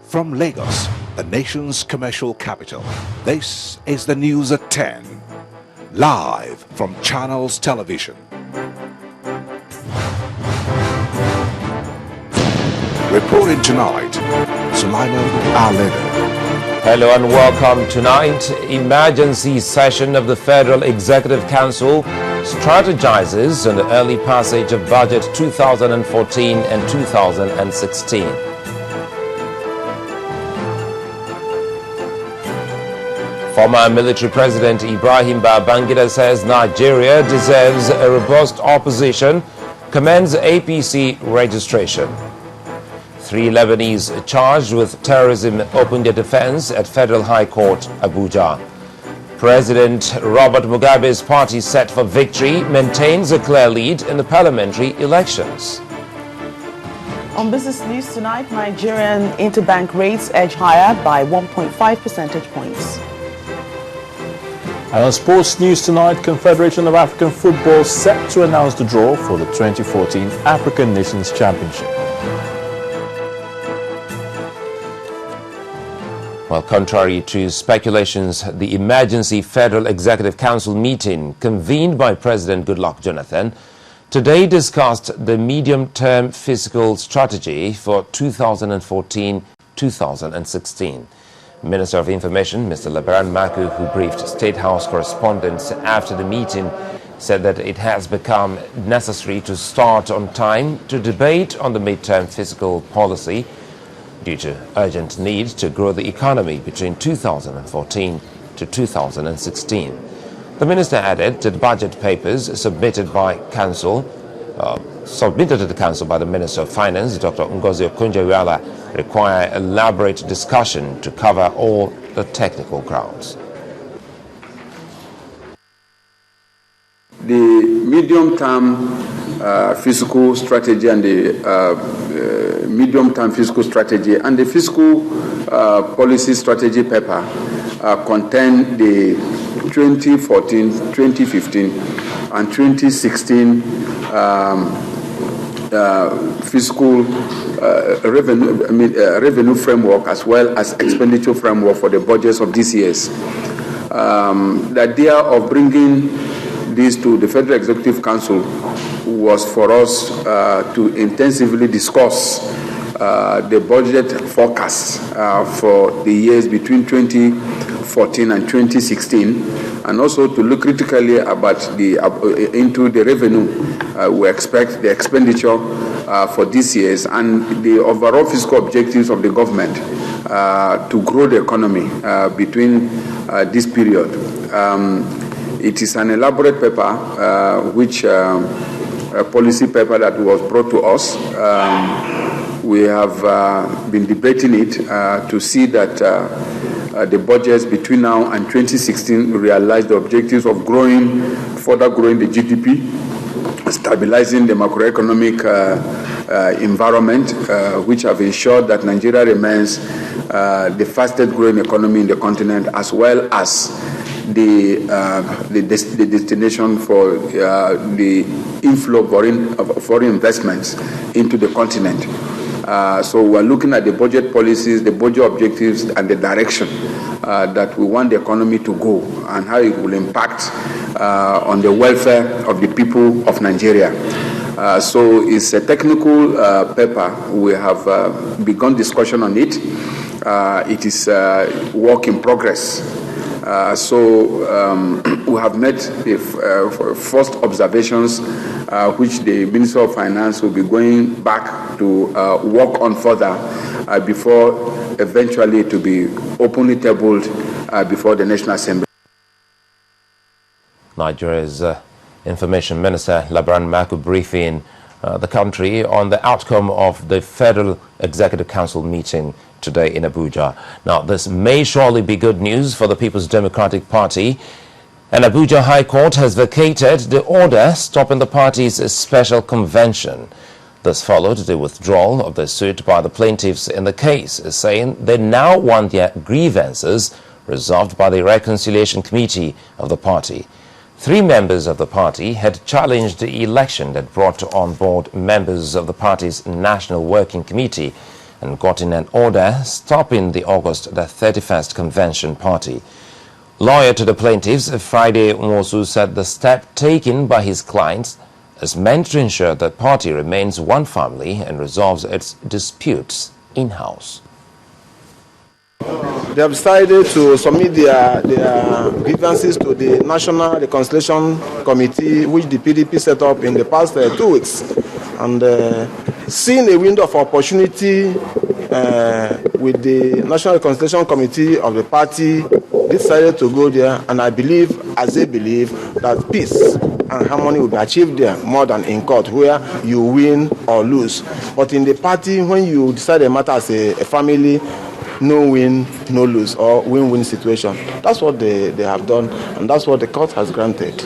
From Lagos, the nation's commercial capital, this is the news at 10. Live from Channels Television. Reporting tonight, Sulaiman Alido. Hello and welcome. Tonight, emergency session of the Federal Executive Council strategizes on the early passage of Budget 2014 and 2016. Former military President Ibrahim Babangida says Nigeria deserves a robust opposition, commends APC registration. 3 Lebanese charged with terrorism opened their defense at Federal High Court, Abuja. President Robert Mugabe's party set for victory maintains a clear lead in the parliamentary elections. On business news tonight, Nigerian interbank rates edge higher by 1.5 percentage points. And on sports news tonight, Confederation of African Football set to announce the draw for the 2014 African Nations Championship. Well, contrary to speculations, the emergency Federal Executive Council meeting convened by President Goodluck Jonathan today discussed the medium-term fiscal strategy for 2014-2016. Minister of Information, Mr. Labaran Maku, who briefed State House correspondents after the meeting, said that it has become necessary to start on time to debate on the midterm fiscal policy due to urgent need to grow the economy between 2014 to 2016. The minister added that budget papers submitted to the council by the Minister of Finance, Dr. Ngozi Okonjo-Iweala, require elaborate discussion to cover all the technical grounds. The medium-term fiscal strategy and the medium-term fiscal strategy and the fiscal policy strategy paper contain the 2014, 2015, and 2016 fiscal revenue framework as well as expenditure framework for the budgets of these years. The idea of bringing this to the Federal Executive Council was for us to intensively discuss the budget forecast for the years between 2014 and 2016, and also to look critically about into the revenue we expect, the expenditure for these years, and the overall fiscal objectives of the government to grow the economy between this period. It is an elaborate paper, a policy paper that was brought to us. We have been debating it to see that the budgets between now and 2016 realize the objectives of further growing the GDP, stabilizing the macroeconomic environment, which have ensured that Nigeria remains the fastest growing economy in the continent, as well as the destination for the inflow of foreign investments into the continent. So we're looking at the budget policies, the budget objectives, and the direction that we want the economy to go, and how it will impact on the welfare of the people of Nigeria. So it's a technical paper. We have begun discussion on it. It is work in progress. We have made the first observations, which the Minister of Finance will be going back to work on further before eventually to be openly tabled before the National Assembly. Nigeria's Information Minister Labaran Maku briefing the country on the outcome of the Federal Executive Council meeting today in Abuja. Now, this may surely be good news for the People's Democratic Party. An Abuja High Court has vacated the order stopping the party's special convention. This followed the withdrawal of the suit by the plaintiffs in the case, saying they now want their grievances resolved by the Reconciliation Committee of the party. 3 members of the party had challenged the election that brought on board members of the party's National Working Committee, and gotten an order stopping the August the 31st convention party. Lawyer to the plaintiffs, Friday Nwosu, said the step taken by his clients is meant to ensure the party remains one family and resolves its disputes in-house. They have decided to submit their grievances to the National Reconciliation Committee, which the PDP set up in the past 2 weeks. And seeing a window of opportunity with the National Reconciliation Committee of the party, decided to go there, and I believe, as they believe, that peace and harmony will be achieved there more than in court, where you win or lose. But in the party, when you decide a matter as a family, no win, no lose, or win-win situation. That's what they have done, and that's what the court has granted.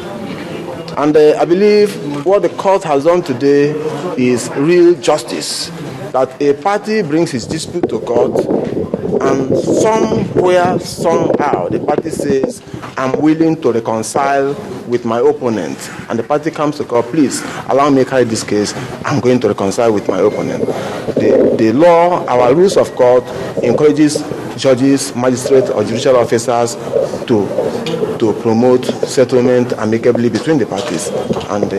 And I believe what the court has done today is real justice, that a party brings its dispute to court, and somewhere, somehow, the party says, I'm willing to reconcile with my opponent. And the party comes to court, please, allow me to carry this case, I'm going to reconcile with my opponent. The law, our rules of court, encourages judges, magistrates, or judicial officers to promote settlement amicably between the parties. And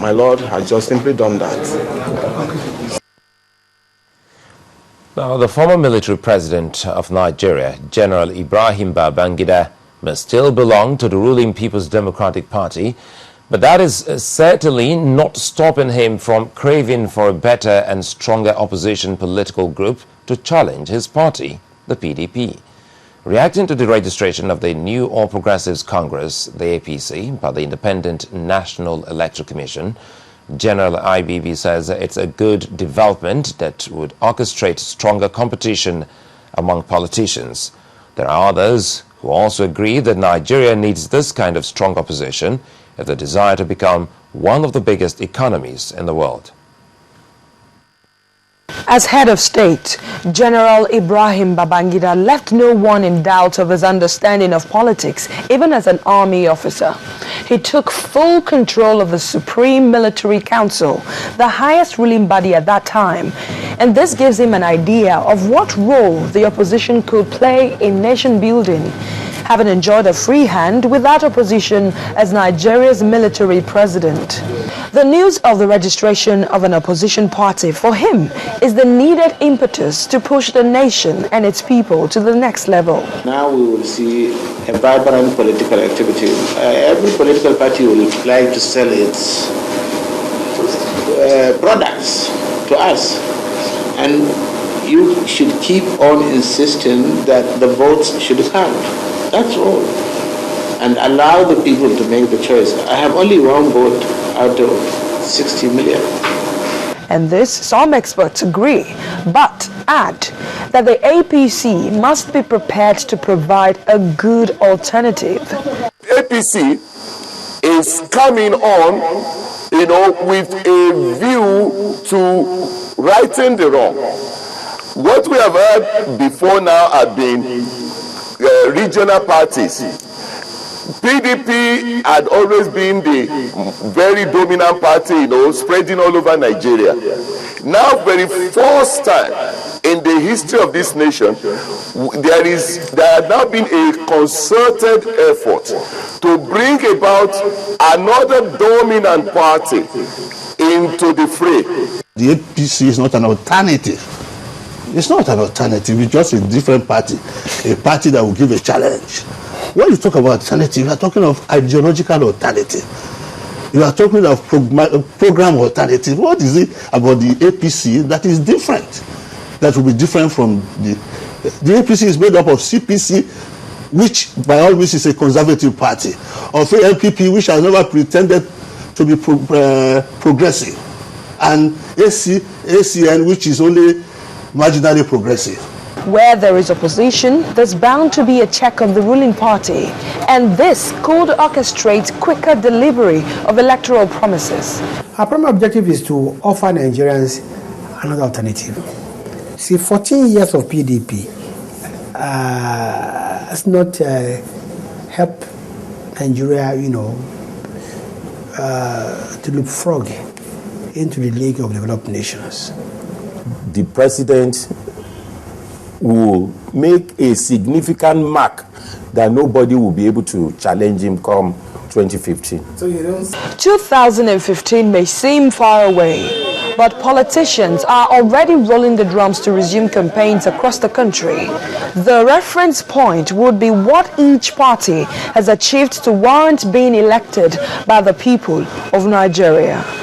my Lord has just simply done that. Now, the former military president of Nigeria, General Ibrahim Babangida, may still belong to the ruling People's Democratic Party, but that is certainly not stopping him from craving for a better and stronger opposition political group to challenge his party, the PDP. Reacting to the registration of the new All Progressives Congress, the APC, by the Independent National Electoral Commission, General IBB says it's a good development that would orchestrate stronger competition among politicians. There are others who also agree that Nigeria needs this kind of strong opposition if they desire to become one of the biggest economies in the world. As head of state, General Ibrahim Babangida left no one in doubt of his understanding of politics, even as an army officer. He took full control of the Supreme Military Council, the highest ruling body at that time, and this gives him an idea of what role the opposition could play in nation building. Having enjoyed a free hand without opposition as Nigeria's military president. The news of the registration of an opposition party for him is the needed impetus to push the nation and its people to the next level. Now we will see a vibrant political activity. Every political party will like to sell its products to us. And you should keep on insisting that the votes should count. That's all. And allow the people to make the choice. I have only one vote out of 60 million. And this, some experts agree, but add that the APC must be prepared to provide a good alternative. APC is coming on, with a view to righting the wrong. What we have heard before now have been regional parties. PDP had always been the very dominant party, spreading all over Nigeria. Now, for the first time in the history of this nation, there has now been a concerted effort to bring about another dominant party into the fray. The APC is not an alternative. It's not an alternative, it's just a different party, a party that will give a challenge. When you talk about alternative, you are talking of ideological alternative. You are talking of program alternative. What is it about the APC that is different? That will be different from the APC is made up of CPC, which by all means is a conservative party, of NPP, which has never pretended to be progressive, and ACN, which is only marginally progressive. Where there is opposition, there's bound to be a check on the ruling party, and this could orchestrate quicker delivery of electoral promises. Our primary objective is to offer Nigerians another alternative. See, 14 years of PDP has not helped Nigeria, to leapfrog into the League of Developed Nations. The president will make a significant mark that nobody will be able to challenge him come 2015. So you don't... 2015 may seem far away, but politicians are already rolling the drums to resume campaigns across the country. The reference point would be what each party has achieved to warrant being elected by the people of Nigeria.